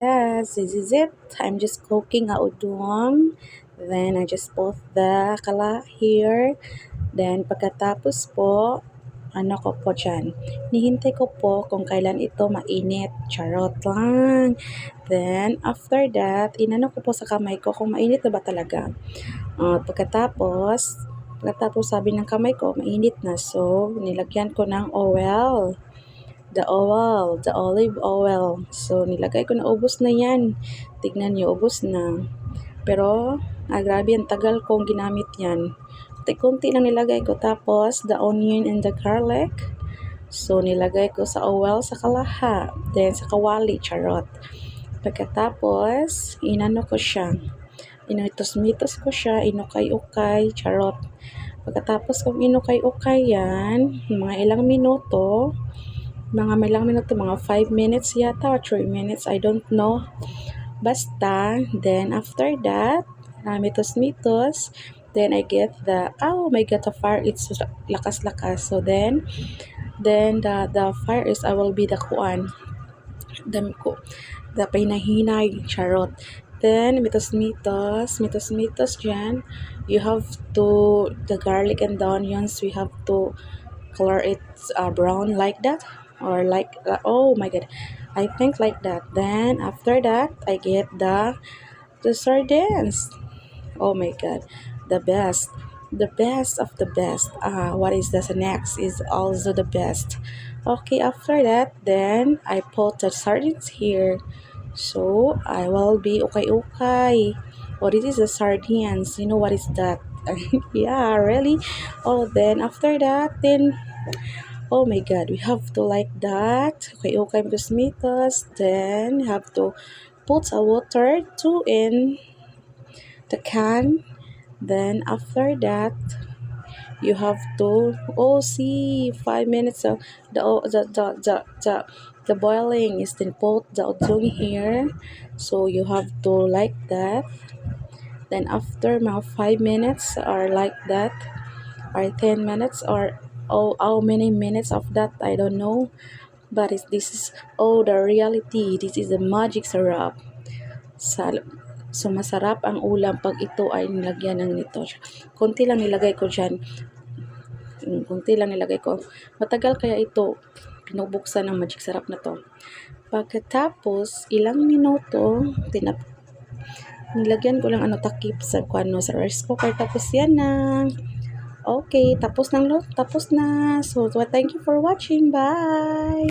Yes, this is it. I'm just cooking a udon. Then I just put the kala here. Then pagkatapos po, ano ko po dyan, nihintay ko po kung kailan ito mainit. Charot lang. Then after that, inano ko po sa kamay ko kung mainit na ba talaga. Pagkatapos sabi ng kamay ko, mainit na. So, nilagyan ko ng oil. The olive oil. So, nilagay ko na ubos na yan. Tignan nyo, ubos na. Pero, grabe, ang tagal kong ginamit yan. Kunti lang nilagay ko. Tapos, the onion and the garlic. So, nilagay ko sa oil sa kalaha. Then, sa kawali, charot. Pagkatapos, inano ko siya. Initos-mitos ko siya, inukay-ukay, charot. Pagkatapos kong inukay-ukay yan, mga ilang minuto, mga 5 minutes yata or 3 minutes, I don't know. Basta, then after that, mitos-mitos, then I get oh my god, the fire, it's lakas-lakas. So then the fire is, I will be the kuan, the pinahinay, charot. Then, mitos-mitos dyan, you have to, the garlic and the onions, we have to color it brown like that, or like, oh my god, I think like that. Then, after that, I get the sardines. Oh my god, the best of the best. What is the next is also the best. Okay, after that, then I put the sardines here. So I will be okay. What is the sardines? You know what is that? Yeah, really. Oh, then after that, then oh my god, we have to like that. Okay, mitos. Then have to put a water to in the can. Then after that, you have to see 5 minutes of the boiling is then put the udon here. So you have to like that. Then after mga 5 minutes or like that, or 10 minutes, or how many minutes of that I don't know. But this is the reality. This is the magic syrup. Sa So, masarap ang ulam pag ito ay nilagyan ng nito. Konti lang nilagay ko dyan. Konti lang nilagay ko. Matagal kaya ito pinubuksan ng magic syrup na to. Pagkatapos, ilang minuto, nilagyan ko lang takip sa sa rice cooker. Tapos yan na. Okay, tapos na. So, thank you for watching. Bye!